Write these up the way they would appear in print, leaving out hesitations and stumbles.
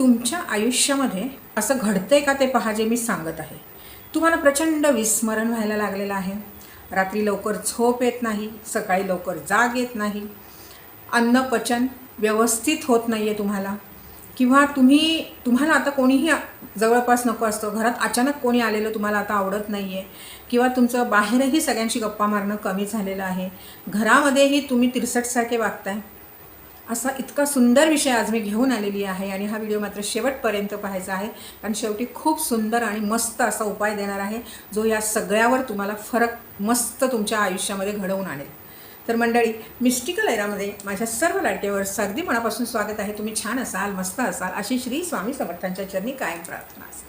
तुमच्या आयुष्यामध्ये असं घडतंय का ते पहा जे मी सांगत आहे. तुम्हाला प्रचंड विस्मरण व्हायला लागलेलं आहे. रात्री लवकर झोप येत नाही, सकाळी लवकर जाग येत नाही, अन्न पचन व्यवस्थित होत नाही आहे तुम्हाला, किंवा तुम्हाला आता कोणीही जवळपास नको असतं, घरात अचानक कोणी आलेलं तुम्हाला आता आवडत नाही आहे, किंवा तुमचं बाहेरही सगळ्यांशी गप्पा मारणं कमी झालेलं आहे, घरामध्येही तुम्ही तिरसटसारखे वागताय. असा इतका सुंदर विषय आज मी घेऊन आलेली आहे आणि हा व्हिडिओ मात्र शेवटपर्यंत पाहायचा आहे, कारण शेवटी खूप सुंदर आणि मस्त असा उपाय देणार आहे जो या सगळ्यावर तुम्हाला फरक मस्त तुमच्या आयुष्यामध्ये घडवून आणेल. तर मंडळी, मिस्टिकल एरामध्ये माझ्या सर्व लाडक्यावर अगदी मनापासून स्वागत आहे. तुम्ही छान असाल, मस्त असाल अशी श्री स्वामी समर्थांच्या चरणी कायम प्रार्थना असेल.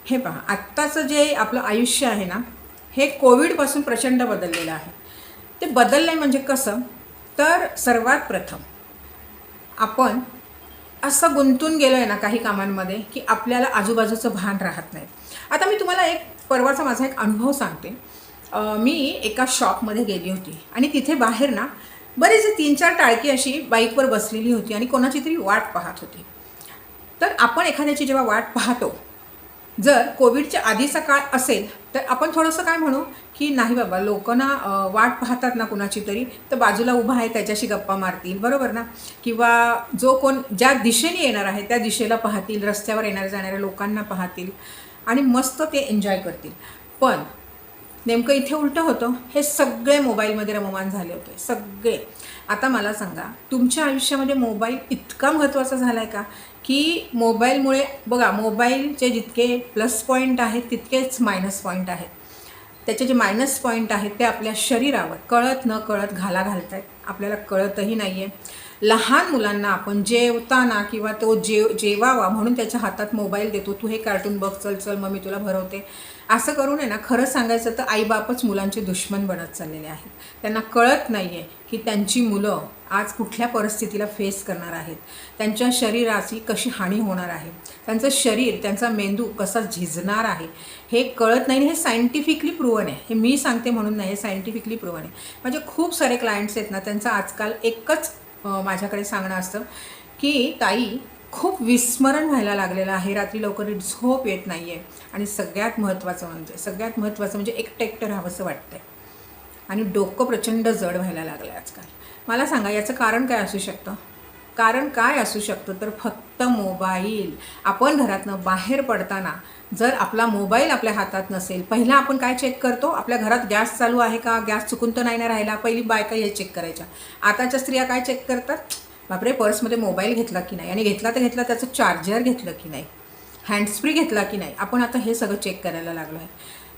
हे पहा, आत्ताचं जे आपलं आयुष्य आहे ना, हे कोविडपासून प्रचंड बदललेलं आहे. ते बदललं आहे म्हणजे कसं, तर सर्वात प्रथम आपण असं गुंतून गेलो आहे ना काही कामांमध्ये की आपल्याला आजूबाजूचं भान राहत नाही. आता मी तुम्हाला एक परवाचा माझा एक अनुभव सांगते. मी एका शॉपमध्ये गेली होती आणि तिथे बाहेर ना बरेच 3-4 टाळकी अशी बाईकवर बसलेली होती आणि कोणाची तरी वाट पाहत होती. तर आपण एखाद्याची जेव्हा वाट पाहतो, जर कोविडच्या आधीचा काळ असेल तर आपण थोडंसं काय म्हणू की नाही बाबा, लोक ना वाट पाहतात ना कुणाची तरी, तर बाजूला उभा आहे त्याच्याशी गप्पा मारतील, बरोबर ना, किंवा जो कोण ज्या दिशेने येणार आहे त्या दिशेला पाहतील, रस्त्यावर येणाऱ्या जाणाऱ्या लोकांना पाहतील आणि मस्त ते एन्जॉय करतील. पण नेमकं इथे उलटं होतं. हे सगळे मोबाईलमध्ये रममान झाले होते, सगळे. आता मला सांगा, तुमच्या आयुष्यामध्ये मोबाईल इतका महत्त्वाचा झाला आहे का, की मोबाईलमुळे बघा, मोबाईलचे जितके प्लस पॉईंट आहेत तितकेच मायनस पॉईंट आहेत. त्याचे जे मायनस पॉईंट आहेत ते आपल्या शरीरावर कळत न कळत घाला घालत आहेत, आपल्याला कळतही नाही आहे. लहान मुलांना आपण जेवताना किंवा तो जेवावा म्हणून त्याच्या हातात मोबाईल देतो, तू हे कार्टून बघ, चल चल मग मी तुला भरवते, असं करून आहे ना, खरं सांगायचं तर आईबापच मुलांचे दुश्मन बनत चाललेले आहेत. त्यांना कळत नाही आहे की त्यांची मुलं आज कुठल्या परिस्थितीला फेस करणार आहेत, त्यांच्या शरीराची कशी हानी होणार आहे, त्यांचं शरीर, त्यांचा मेंदू कसा झिजणार आहे हे कळत नाही. हे सायंटिफिकली प्रूव्हन आहे, हे मी सांगते म्हणून नाही, हे सायंटिफिकली प्रूव्हन आहे. म्हणजे खूप सारे क्लायंट्स आहेत ना, त्यांचं आजकाल एकच माझ्याकडे सांगणं असतं की ताई, खूप विस्मरण व्हायला लागलेलं आहे, रात्री लवकर झोप येत नाही आहे, आणि सगळ्यात महत्त्वाचं म्हणजे एकटं एकटं राहावंसं वाटतंय आणि डोकं प्रचंड जड व्हायला लागलं आहे आजकाल. मला सांगा, याचं कारण काय असू शकतं? कारण काय असू शकतं तर फक्त मोबाईल. आपण घरातनं बाहेर पडताना जर आपला मोबाईल आपल्या हातात नसेल, पहिला आपण काय चेक करतो, आपल्या घरात गॅस चालू आहे का, गॅस चुकून तर नाही ना राहिला, पहिली बायका हे चेक करायच्या. आताच्या स्त्रिया काय चेक करतात, बापरे पर्समध्ये मोबाईल घेतला की नाही, आणि घेतला तर घेतला त्याचं चार्जर घेतलं की नाही, हँड्सफ्री घेतला की नाही, आपण आता हे सगळं चेक करायला लागलो आहे.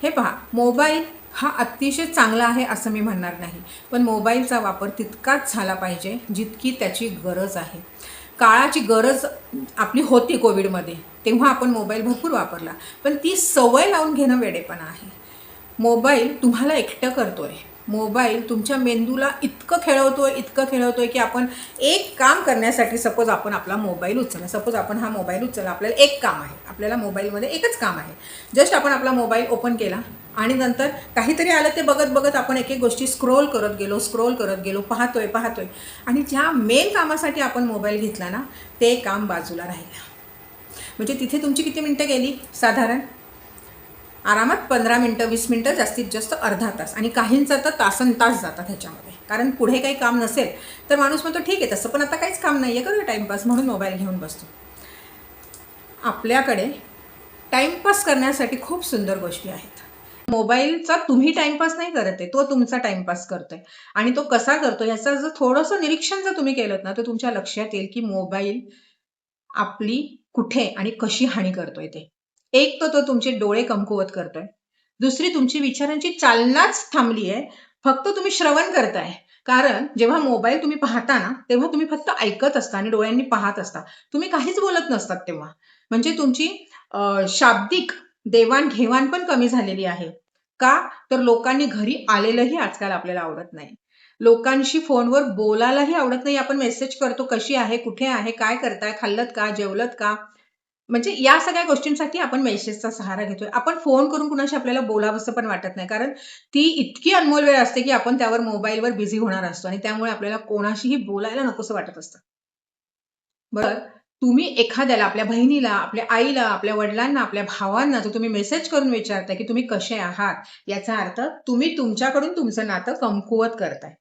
हे पहा, मोबाईल हा अतिशय चांगला आहे असं मी म्हणणार नाही, पण मोबाईलचा वापर तितकाच झाला पाहिजे जितकी त्याची गरज आहे. काळाची गरज आपली होती कोविडमध्ये, तेव्हा आपण मोबाईल भरपूर वापरला, पण ती सवय लावून घेणं वेडेपणा आहे. मोबाईल तुम्हाला एकटं करतोय, मोबाईल तुमच्या मेंदूला इतकं खेळवतोय की आपण एक काम करण्यासाठी, सपोज आपण आपला मोबाईल उचलला, सपोज आपण हा मोबाईल उचलला, आपल्याला एक काम आहे, आपल्याला मोबाईलमध्ये एकच काम आहे, जस्ट आपण आपला मोबाईल ओपन केला आणि नंतर काहीतरी आलं ते बघत बघत आपण एक एक गोष्टी स्क्रोल करत गेलो, पाहतोय, आणि ज्या मेन कामासाठी आपण मोबाईल घेतला ना, ते काम बाजूला राहिलं. म्हणजे तिथे तुमची किती मिनटं गेली, साधारण आरामात 15 मिनटं, 20 मिनटं, जास्तीत जास्त अर्धा तास, आणि काहींचा तर तासनतास जातात ह्याच्यामध्ये. कारण पुढे काही काम नसेल तर माणूस म्हणतो ठीक आहे, तसं पण आता काहीच काम नाही आहे, करूया टाईमपास, म्हणून मोबाईल घेऊन बसतो. आपल्याकडे टाईमपास करण्यासाठी खूप सुंदर गोष्टी आहेत. मोबाईलचा तुम्ही टाईमपास नाही करत आहे, तो तुमचा टाईमपास करतोय, आणि तो कसा करतो याचं जर थोडंसं निरीक्षण जर तुम्ही केलं ना, तर तुमच्या लक्षात येईल की मोबाईल आपली कुठे आणि कशी हानी करतोय ते. एक तर तो तुमचे डोळे कमकुवत करतोय, दुसरी तुमची विचारांची चालनाच थांबली आहे, फक्त तुम्ही श्रवण करताय. कारण जेव्हा मोबाईल तुम्ही पाहता ना, तेव्हा तुम्ही फक्त ऐकत असता आणि डोळ्यांनी पाहत असता, तुम्ही काहीच बोलत नसतात तेव्हा. म्हणजे तुमची शाब्दिक देवाणघेवाण पण कमी झालेली आहे. का तर लोकांनी घरी आलेलंही आजकाल आपल्याला आवडत नाही, लोकांशी फोनवर बोलायलाही आवडत नाही. आपण मेसेज करतो, कशी आहे, कुठे आहे, काय करताय, खाल्लत का, जेवलत का, म्हणजे या सगळ्या गोष्टींसाठी आपण मेसेजचा सहारा घेतोय. आपण फोन करून कुणाशी आपल्याला बोलावंसं पण वाटत नाही, कारण ती इतकी अनमोल वेळ असते की आपण त्यावर मोबाईलवर बिझी होणार असतो, आणि त्यामुळे आपल्याला कोणाशीही बोलायला नकोसं वाटत असतं. बरं, तुम्ही एखाद्याला, आपल्या बहिणीला, आपल्या आईला, आपल्या वडिलांना, आपल्या भावांना जर तुम्ही मेसेज करून विचारताय की तुम्ही कसे आहात, याचा अर्थ तुम्ही तुमच्याकडून तुमचं नातं कमकुवत करताय.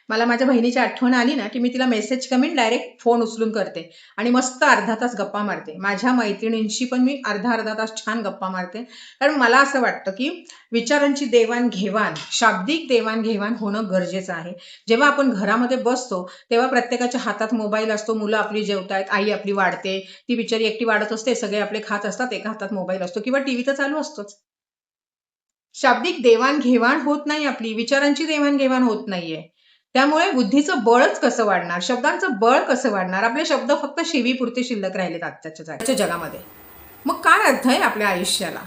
मला माझ्या बहिणीची आठवण आली ना, की मी तिला मेसेज कमीन डायरेक्ट फोन उचलून करते आणि मस्त अर्धा तास गप्पा मारते. माझ्या मैत्रिणींशी पण मी अर्धा तास छान गप्पा मारते. कारण मला असं वाटतं, की विचारांची देवाणघेवाण, शाब्दिक देवाणघेवाण होणं गरजेचं आहे. जेव्हा आपण घरामध्ये बसतो, तेव्हा प्रत्येकाच्या हातात मोबाईल असतो. मुलं आपली जेवतायत, आई आपली वाढते, ती बिचारी एकटी वाढत असते, सगळे आपले खात असतात, एका हातात मोबाईल असतो किंवा टीव्ही तर चालू असतोच. शाब्दिक देवाणघेवाण होत नाही आपली, विचारांची देवाणघेवाण होत नाहीये. त्यामुळे बुद्धीचं बळच कसं वाढणार, शब्दांचं बळ कसं वाढणार? आपले शब्द फक्त शिवीपुरते शिल्लक राहिलेत आजच्या जगामध्ये. मग काय अर्थ आहे आपल्या आयुष्याला?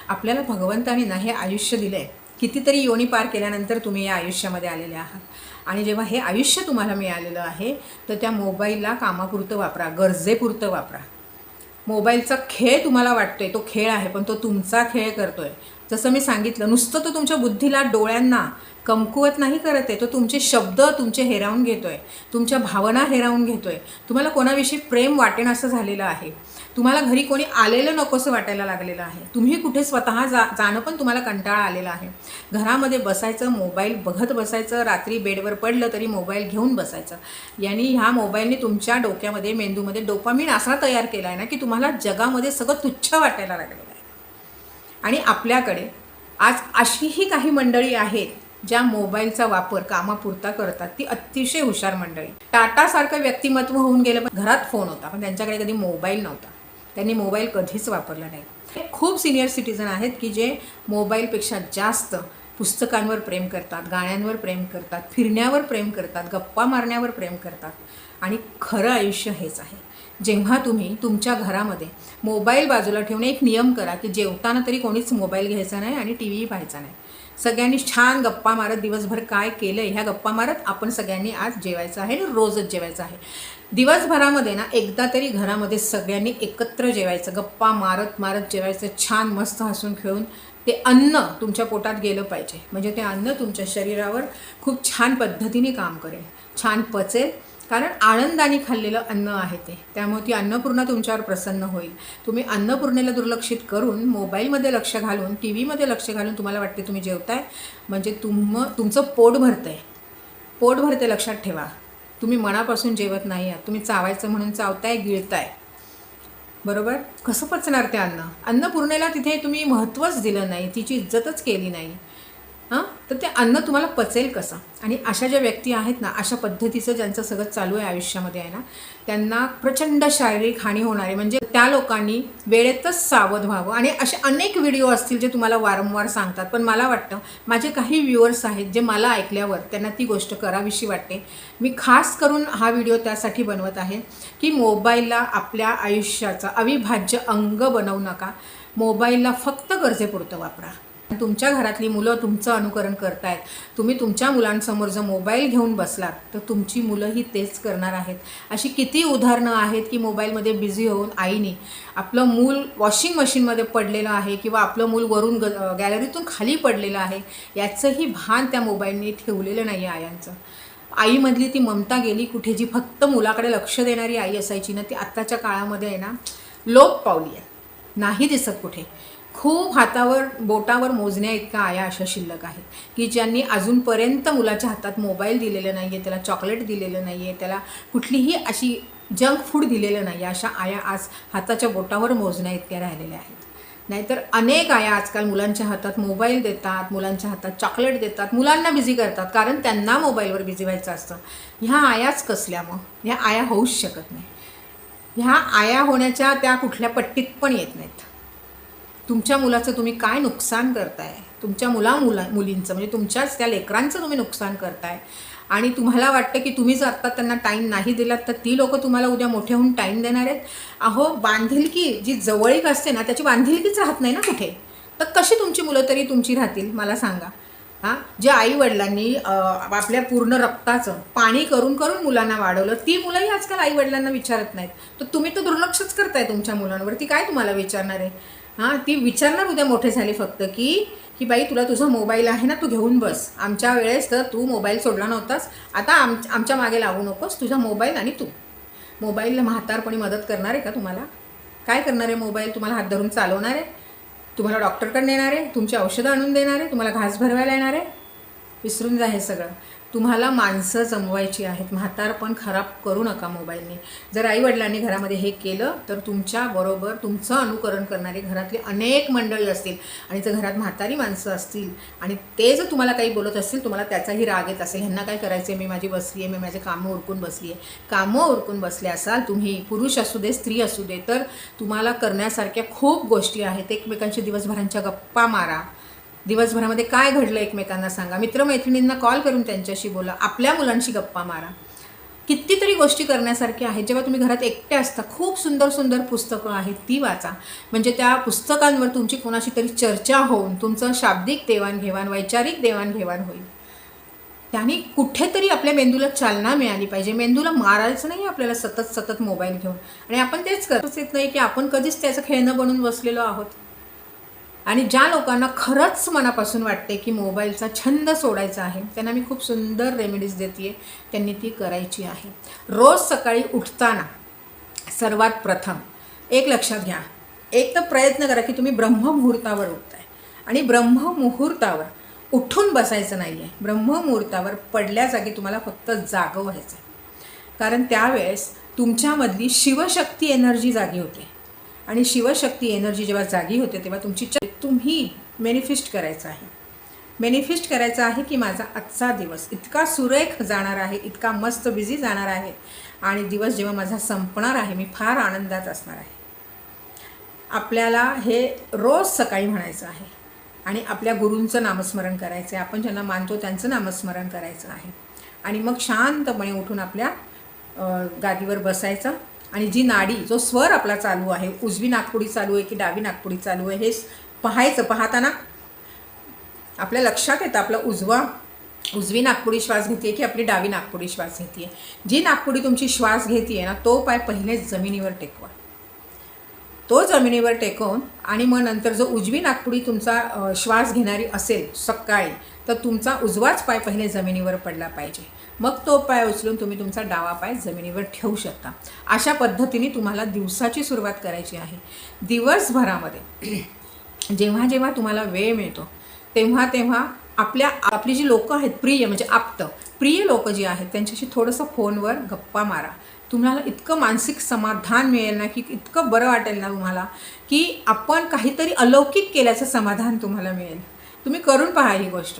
आपल्याला भगवंताने ना हे आयुष्य दिलंय. कितीतरी योनी पार केल्यानंतर तुम्ही या आयुष्यामध्ये आलेले आहात. आणि जेव्हा हे आयुष्य तुम्हाला मिळालेलं आहे, तर त्या मोबाईलला कामापुरतं वापरा, गरजेपुरतं वापरा. मोबाईलचा खेळ तुम्हाला वाटतोय तो खेळ आहे, पण तो तुमचा खेळ करतोय. जसं मी सांगितलं, नुसतं तो तुमच्या बुद्धीला, डोळ्यांना कमकुवत नाही करत आहे, तो तुमचे शब्द तुमचे हेरावून घेतोय, तुमच्या भावना हेरावून घेतोय. तुम्हाला कोणाविषयी प्रेम वाटेन असं झालेलं आहे. तुम्हाला घरी कोणी आलेलं नकोसं वाटायला लागलेलं आहे. तुम्ही कुठे स्वतः जाणं पण तुम्हाला कंटाळा आलेला आहे. घरामध्ये बसायचं, मोबाईल बघत बसायचं, रात्री बेडवर पडलं तरी मोबाईल घेऊन बसायचं. यांनी ह्या मोबाईलने तुमच्या डोक्यामध्ये, मेंदूमध्ये डोपामिन असा तयार केला आहे ना, की तुम्हाला जगामध्ये सगळं तुच्छ वाटायला लागलेलं आहे. आणि आपल्याकडे आज अशीही काही मंडळी आहेत ज्या मोबाईलचा वापर कामापुरता करतात. ती अतिशय हुशार मंडळी. टाटासारखं व्यक्तिमत्व होऊन गेलं, पण घरात फोन होता, पण त्यांच्याकडे कधी मोबाईल नव्हता. त्यांनी मोबाईल कधीच वापरला नाही. खूप सिनियर सिटीजन आहेत की जे मोबाईलपेक्षा जास्त पुस्तकांवर प्रेम करतात, गाण्यांवर प्रेम करतात, फिरण्यावर प्रेम करतात, गप्पा मारण्यावर प्रेम करतात. आणि खरं आयुष्य हेच आहे. जेव्हा तुम्ही तुमच्या घरामध्ये मोबाईल बाजूला ठेवून एक नियम करा की जेवताना तरी कोणीच मोबाईल घ्यायचा नाही आणि टी व्ही पाहायचा नाही. सगळ्यांनी छान गप्पा मारत, दिवसभर काय केलं ह्या गप्पा मारत आपण सगळ्यांनी आज जेवायचं आहे आणि रोजच जेवायचं आहे. दिवसभरामध्ये ना एकदा तरी घरामध्ये सगळ्यांनी एकत्र जेवायचं, गप्पा मारत मारत जेवायचं, छान मस्त हसून खेळून. ते अन्न तुमच्या पोटात गेलं पाहिजे, म्हणजे ते अन्न तुमच्या शरीरावर खूप छान पद्धतीने काम करेल, छान पचेल. कारण आनंदाने खाल्लेलं अन्न आहे ते, त्यामुळे ती अन्नपूर्णा तुमच्यावर प्रसन्न होईल. तुम्ही अन्नपूर्णेला दुर्लक्षित करून मोबाईलमध्ये लक्ष घालून, टी व्हीमध्ये लक्ष घालून तुम्हाला वाटते तुम्ही जेवताय, म्हणजे तुमचं पोट भरतंय. पोट भरते लक्षात ठेवा. तुम्ही मनापासून जेवत नाही आहात, तुम्ही चावायचं म्हणून चावताय, गिळताय. बरोबर? कसं पचणार ते अन्न? अन्नपूर्णेला तिथे तुम्ही महत्त्वच दिलं नाही, तिची इज्जतच केली नाही. तर ते अन्न तुम्हाला पचेल कसं? आणि अशा ज्या व्यक्ती आहेत ना, अशा पद्धतीचं ज्यांचं सगळं चालू आहे आयुष्यामध्ये आहे ना, त्यांना प्रचंड शारीरिक हानी होणार आहे. म्हणजे त्या लोकांनी वेळेतच सावध व्हावं. आणि असे अनेक व्हिडिओ असतील जे तुम्हाला वारंवार सांगतात, पण मला वाटतं माझे काही व्ह्युअर्स आहेत जे मला ऐकल्यावर त्यांना ती गोष्ट करावीशी वाटते. मी खास करून हा व्हिडिओ त्यासाठी बनवत आहे की मोबाईलला आपल्या आयुष्याचा अविभाज्य अंग बनवू नका. मोबाईलला फक्त गरजेपुरतं वापरा. तुमच्या घरातली मुलं तुमचं अनुकरण करतायत. तुम्ही तुमच्या मुलांसमोर जर मोबाईल घेऊन बसलात तर तुमची मुलंही तेच करणार आहेत. अशी किती उदाहरणं आहेत की मोबाईलमध्ये बिझी होऊन आईने आपलं मूल वॉशिंग मशीनमध्ये पडलेलं आहे किंवा आपलं मूल वरून गॅलरीतून खाली पडलेलं आहे, याचंही भान त्या मोबाईलने ठेवलेलं नाही आहे आयांचं. आईमधली ती ममता गेली कुठे, जी फक्त मुलाकडे लक्ष देणारी आई असायची ना, ती आत्ताच्या काळामध्ये आहे ना लोप पावली आहे, नाही दिसत कुठे. खूप हातावर बोटावर मोजण्या इतक्या आया अशा शिल्लक आहेत की ज्यांनी अजूनपर्यंत मुलाच्या हातात मोबाईल दिलेला नाही आहे, त्याला चॉकलेट दिलेलं नाही आहे, त्याला कुठलीही अशी जंक फूड दिलेलं नाही आहे. अशा आया आज हाताच्या बोटावर मोजण्या इतक्या राहिलेल्या आहेत. नाहीतर अनेक आया आजकाल मुलांच्या हातात मोबाईल देतात, मुलांच्या हातात चॉकलेट देतात, मुलांना बिझी करतात, कारण त्यांना मोबाईलवर बिझी व्हायचं असतं. ह्या आयाच कसल्या मग? ह्या आया होऊच शकत नाही. ह्या आया होण्याच्या त्या कुठल्या पट्टीत पण येत नाहीत. तुमच्या मुलाचं तुम्ही काय नुकसान करताय, तुमच्या मुलींचं म्हणजे तुमच्याच त्या लेकरांचं तुम्ही नुकसान करताय. आणि तुम्हाला वाटतं की तुम्ही जर आत्ता त्यांना टाईम नाही दिलात तर ती लोकं तुम्हाला उद्या मोठे होऊन टाईम देणार आहेत. अहो, बांधिलकी जी जवळीक असते ना, त्याची बांधिलकीच राहत नाही ना कुठे. तर कशी तुमची मुलं तरी तुमची राहतील मला सांगा. ज्या आईवडिलांनी आपल्या पूर्ण रक्ताचं पाणी करून करून मुलांना वाढवलं, ती मुलंही आजकाल आईवडिलांना विचारत नाहीत. तर तुम्ही तर दुर्लक्षच करताय तुमच्या मुलांवर. ती काय तुम्हाला विचारणार आहे? ती विचारणार उद्या मोठे झाले फक्त की बाई, तुला तुझा मोबाईल आहे ना, तू घेऊन बस. आमच्या वेळेस तर तू मोबाईल सोडला नव्हतास, आता आमच्या मागे लागू नकोस, तुझा मोबाईल आणि तू. मोबाईलला म्हातारपणी मदत करणार आहे का तुम्हाला? काय करणार आहे मोबाईल? तुम्हाला हात धरून चालवणार आहे? तुम्हाला डॉक्टरकडे नेणार आहे? तुमची औषधं आणून देणार आहे? तुम्हाला घास भरवायला येणार आहे? विसरून जा हे सगळं. तुम्हाला माणसं जमवायची आहेत. म्हातारपण खराब करू नका मोबाईलने. जर आईवडिलांनी घरामध्ये हे केलं तर तुमच्याबरोबर तुमचं अनुकरण करणारी घरातली अनेक मंडळी असतील. आणि जर घरात म्हातारी माणसं असतील आणि ते जर तुम्हाला काही बोलत असतील, तुम्हाला त्याचाही राग येत असेल. ह्यांना काय करायचं आहे, मी माझी बसली आहे, मी माझे कामं उरकून बसली आहे. कामं उरकून बसले असाल तुम्ही, पुरुष असू दे स्त्री असू दे, तर तुम्हाला करण्यासारख्या खूप गोष्टी आहेत. एकमेकांशी दिवसभरांच्या गप्पा मारा. दिवसभरामध्ये काय घडलं एकमेकांना सांगा. मित्रमैत्रिणींना कॉल करून त्यांच्याशी बोला. आपल्या मुलांशी गप्पा मारा. कितीतरी गोष्टी करण्यासारख्या आहेत. जेव्हा तुम्ही घरात एकटे असता, खूप सुंदर सुंदर पुस्तकं आहेत, ती वाचा. म्हणजे त्या पुस्तकांवर तुमची कोणाशी तरी चर्चा होऊन तुमचं शाब्दिक देवाणघेवाण, वैचारिक देवाणघेवाण होईल. त्याने कुठेतरी आपल्या मेंदूला चालना मिळाली पाहिजे. मेंदूला मारायचं नाही आपल्याला सतत सतत मोबाईल घेऊन. आणि आपण तेच करतच येत नाही की आपण कधीच त्याचं खेळणं बनून बसलेलो आहोत. आणि ज्या लोकांना खरंच मनापासून वाटते की मोबाईलचा छंद सोडायचा आहे, त्यांना मी खूप सुंदर रेमेडीज देते. त्यांनी ती करायची आहे. रोज सकाळी उठताना सर्वात प्रथम एक लक्षात घ्या. एक तर प्रयत्न करा की तुम्ही ब्रह्ममुहूर्तावर उठताय. आणि ब्रह्ममुहूर्तावर उठून बसायचं नाही आहे. ब्रह्ममुहूर्तावर पडल्या जागी तुम्हाला फक्त जागं व्हायचं आहे. कारण त्यावेळेस तुमच्यामधली शिवशक्ती एनर्जी जागी होते. आणि शिवशक्ती एनर्जी जेव्हा जागी होते तेव्हा तुम्ही मॅनिफेस्ट करायचं आहे. मॅनिफेस्ट करायचं आहे की माझा आजचा दिवस इतका सुरेख जाणार आहे, इतका मस्त बिझी जाणार आहे. आणि दिवस जेव्हा माझा संपणार आहे, मी फार आनंदात असणार आहे. आपल्याला हे रोज सकाळी म्हणायचं आहे. आणि आपल्या गुरूंचं नामस्मरण करायचं आहे. आपण ज्यांना मानतो त्यांचं नामस्मरण करायचं आहे. आणि मग शांतपणे उठून आपल्या गादीवर बसायचं. आणि जी नाडी, जो स्वर आपला चालू आहे, उजवी नाकपुडी चालू आहे की डावी नाकपुडी चालू आहे, हे पाहायचं. पाहताना आपल्या लक्षात येतं आपलं उजवी नाकपुडी श्वास घेते की आपली डावी नाकपुडी श्वास घेते. जी नाकपुडी तुमची श्वास घेते ना, तो पाय पहिले जमिनीवर टेकवा. तो जमिनीवर टेकवून आणि मग नंतर जो उजवी नाकपुडी तुमचा श्वास घेणारी असेल सकाळी, तर तुमचा उजवाच पाय पहिले जमिनीवर पडला पाहिजे. मग तो पाय उचलून तुम्ही तुमचा डावा पाय जमिनीवर ठेवू शकता. अशा पद्धतीने तुम्हाला दिवसाची सुरुवात करायची आहे. दिवसभरामध्ये जेव्हा जेव्हा तुम्हाला वेळ मिळतो तेव्हा तेव्हा आपली जी लोकं आहेत, प्रिय म्हणजे प्रिय लोकं जी आहेत, त्यांच्याशी थोडंसं फोनवर गप्पा मारा. तुम्हाला इतकं मानसिक समाधान मिळेल ना, की इतकं बरं वाटेल ना तुम्हाला, की आपण काहीतरी अलौकिक केल्याचं समाधान तुम्हाला मिळेल. तुम्ही करून पहा ही गोष्ट.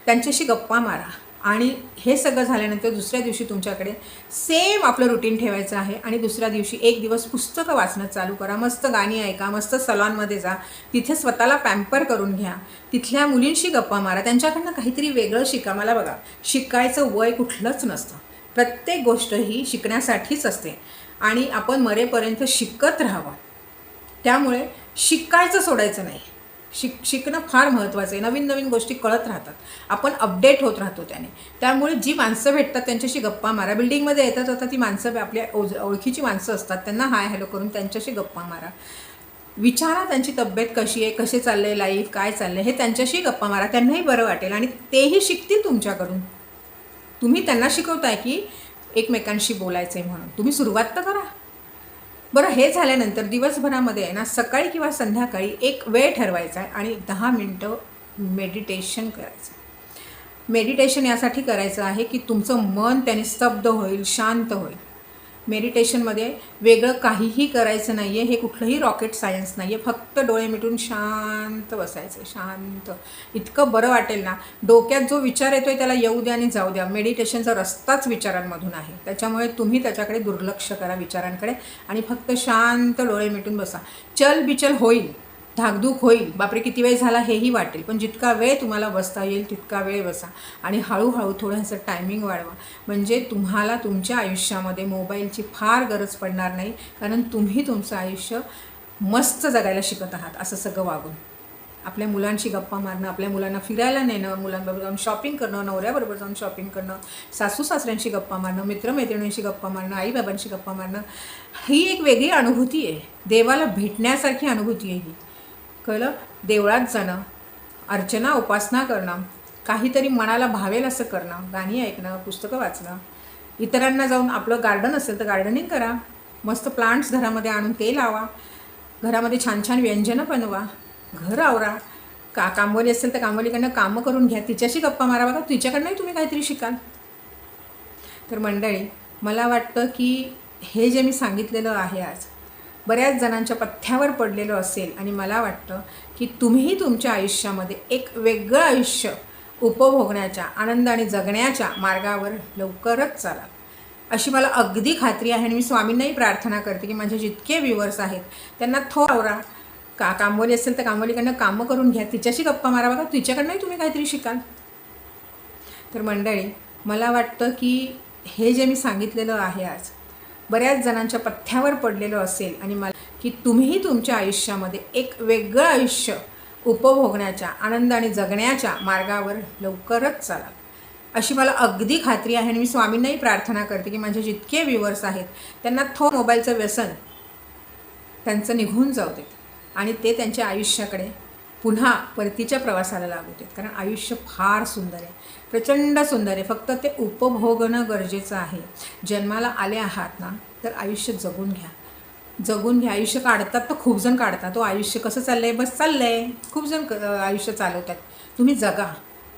त्यांच्याशी गप्पा मारा. आणि हे सगळं झाल्यानंतर दुसऱ्या दिवशी तुमच्याकडे सेम आपलं रुटीन ठेवायचं आहे. आणि दुसऱ्या दिवशी एक दिवस पुस्तकं वाचणं चालू करा. मस्त गाणी ऐका, मस्त सलॉनमध्ये जा, तिथे स्वतःला पॅम्पर करून घ्या. तिथल्या मुलींशी गप्पा मारा, त्यांच्याकडनं काहीतरी वेगळं शिका. मला बघा, शिकायचं वय कुठलंच नसतं. प्रत्येक गोष्ट ही शिकण्यासाठीच असते. आणि आपण मरेपर्यंत शिकत राहावं. त्यामुळे शिकायचं सोडायचं नाही. शिकणं फार महत्त्वाचं आहे. नवीन नवीन गोष्टी कळत राहतात, आपण अपडेट होत राहतो त्याने. त्यामुळे जी माणसं भेटतात त्यांच्याशी गप्पा मारा. बिल्डिंगमध्ये येतात आता ती माणसं आपल्या ओळखीची माणसं असतात, त्यांना हाय हॅलो करून त्यांच्याशी गप्पा मारा. विचारा त्यांची तब्येत कशी आहे, कसे चाललं आहे लाईफ, काय चाललं आहे, हे त्यांच्याशी गप्पा मारा. त्यांनाही बरं वाटेल आणि तेही शिकतील तुमच्याकडून. तुम्ही त्यांना शिकवताय की एकमेकांशी बोलायचं आहे म्हणून. तुम्ही सुरुवात तर करा. बरं, हे झाल्यानंतर दिवसभरामध्ये आहे ना, सकाळी किंवा संध्याकाळी एक वेळ ठरवायचा आहे आणि 10 मिनटं मेडिटेशन करायचं. मेडिटेशन यासाठी करायचं आहे की तुमचं मन त्याने स्तब्ध होईल, शांत होईल. मेडिटेशनमध्ये वेगळं काहीही करायचं नाही आहे. हे कुठलंही रॉकेट सायन्स नाही आहे. फक्त डोळे मिटून शांत बसायचं. शांत, इतकं बरं वाटेल ना. डोक्यात जो विचार येतो आहे त्याला येऊ द्या आणि जाऊ द्या. मेडिटेशनचा रस्ताच विचारांमधून आहे. त्याच्यामुळे तुम्ही त्याच्याकडे दुर्लक्ष करा, विचारांकडे, आणि फक्त शांत डोळे मिटून बसा. चलबिचल होईल, धाकधूक होईल, बापरे किती वेळ झाला हेही वाटेल, पण जितका वेळ तुम्हाला बसता येईल तितका वेळ बसा. आणि हळूहळू थोडंसं टायमिंग वाढवा. म्हणजे तुम्हाला तुमच्या आयुष्यामध्ये मोबाईलची फार गरज पडणार नाही. कारण तुम्ही तुमचं आयुष्य मस्त जगायला शिकत आहात. असं सगळं वागून आपल्या मुलांशी गप्पा मारणं, आपल्या मुलांना फिरायला नेणं, मुलांबरोबर जाऊन शॉपिंग करणं, नवऱ्याबरोबर जाऊन शॉपिंग करणं, सासू सासऱ्यांशी गप्पा मारणं, मित्रमैत्रिणींशी गप्पा मारणं, आईबाबांशी गप्पा मारणं, ही एक वेगळी अनुभूती आहे. देवाला भेटण्यासारखी अनुभूती आहे ही. कळलं? देवळात जाणं, अर्चना उपासना करणं, काहीतरी मनाला भावेल असं करणं, गाणी ऐकणं, पुस्तकं वाचणं, इतरांना जाऊन आपलं गार्डन असेल तर गार्डनिंग करा, मस्त प्लांट्स घरामध्ये आणून ते लावा, घरामध्ये छान छान व्यंजनं बनवा, घर आवरा. कामवाली असेल तर कामवालीकडनं कामं करून घ्या, तिच्याशी गप्पा मारा, बघा तिच्याकडनंही तुम्ही काहीतरी शिकाल. तर मंडळी, मला वाटतं की हे जे मी सांगितलेलं आहे आज बऱ्याच जणांच्या पथ्यावर पडलेलं असेल आणि मला वाटतं की तुम्हीही तुमच्या आयुष्यामध्ये एक वेगळं आयुष्य उपभोगण्याच्या, आनंद आणि जगण्याच्या मार्गावर लवकरच चालाल अशी मला अगदी खात्री आहे. आणि मी स्वामींनाही प्रार्थना करते की माझे जितके व्ह्युअर्स आहेत त्यांना आवरा. कामवाली असेल तर कामवालीकडनं कामं करून घ्या, तिच्याशी गप्पा मारा, बघा तिच्याकडनंही तुम्ही काहीतरी शिकाल. तर मंडळी, मला वाटतं की हे जे मी सांगितलेलं आहे आज बऱ्याच जणांच्या पथ्यावर पडलेलं असेल आणि मला की तुम्हीही तुमच्या आयुष्यामध्ये एक वेगळं आयुष्य उपभोगण्याच्या, आनंद आणि जगण्याच्या मार्गावर लवकरच चालाल अशी मला अगदी खात्री आहे. आणि मी स्वामींनाही प्रार्थना करते की माझे जितके व्ह्युअर्स आहेत त्यांना मोबाईलचं व्यसन त्यांचं निघून जाऊ देत आणि ते त्यांच्या आयुष्याकडे पुन्हा परतीच्या प्रवासाला लागू देत. कारण आयुष्य फार सुंदर आहे, प्रचंड सुंदर आहे. फक्त ते उपभोगणं गरजेचं आहे. जन्माला आले आहात ना तर आयुष्य जगून घ्या, जगून घ्या. आयुष्य काढतात तर खूप जण काढतात. तो आयुष्य कसं चाललं आहे, बस चाललं आहे, खूप जण आयुष्य चालवतात. तुम्ही जगा,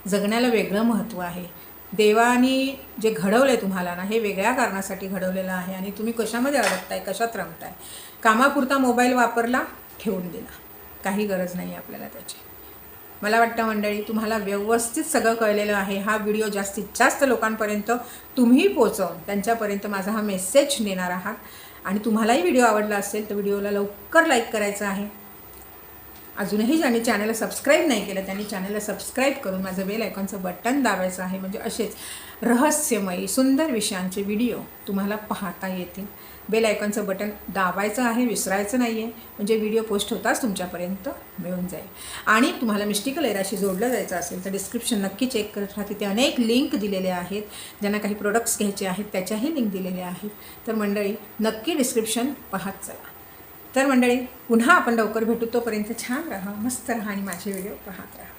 जगण्याला वेगळं महत्त्व आहे. देवाने जे घडवलं आहे तुम्हाला ना, हे वेगळ्या कारणासाठी घडवलेलं आहे. आणि तुम्ही कशामध्ये अडकताय, कशात रमताय. कामापुरता मोबाईल वापरला, ठेवून दिला, काही गरज नाही आपल्याला त्याची. मला वाटतं मंडळी तुम्हाला व्यवस्थित सगळं कळलेलं आहे. हा व्हिडिओ जास्तीत जास्त लोकांपर्यंत तुम्ही पोचवून त्यांच्यापर्यंत माझा हा मेसेज नेणार आहात. आणि तुम्हालाही व्हिडिओ आवडला असेल तर व्हिडिओला लवकर लाईक करायचं आहे. अजूनही ज्यांनी चॅनलला सबस्क्राईब नाही केलं त्यांनी चॅनलला सबस्क्राईब करून माझं बेल आयकॉनचं बटन दाबायचं आहे. म्हणजे असेच रहस्यमयी सुंदर विषयांचे व्हिडिओ तुम्हाला पाहता येतील. बेल आयकॉनचं बटन दाबायचं आहे, विसरायचं नाही आहे. म्हणजे व्हिडिओ पोस्ट होताच तुमच्यापर्यंत मिळून जाईल. आणि तुम्हाला मिस्टिकल एराशी जोडलं जायचं असेल तर डिस्क्रिप्शन नक्की चेक करत राहा. तिथे अनेक लिंक दिलेले आहेत. ज्यांना काही प्रोडक्ट्स घ्यायचे आहेत त्याच्याही लिंक दिलेल्या आहेत. तर मंडळी नक्की डिस्क्रिप्शन पाहत चला. तर मंडळी पुन्हा आपण लवकर भेटू. तोपर्यंत छान राहा, मस्त राहा आणि माझे व्हिडिओ पाहत राहा.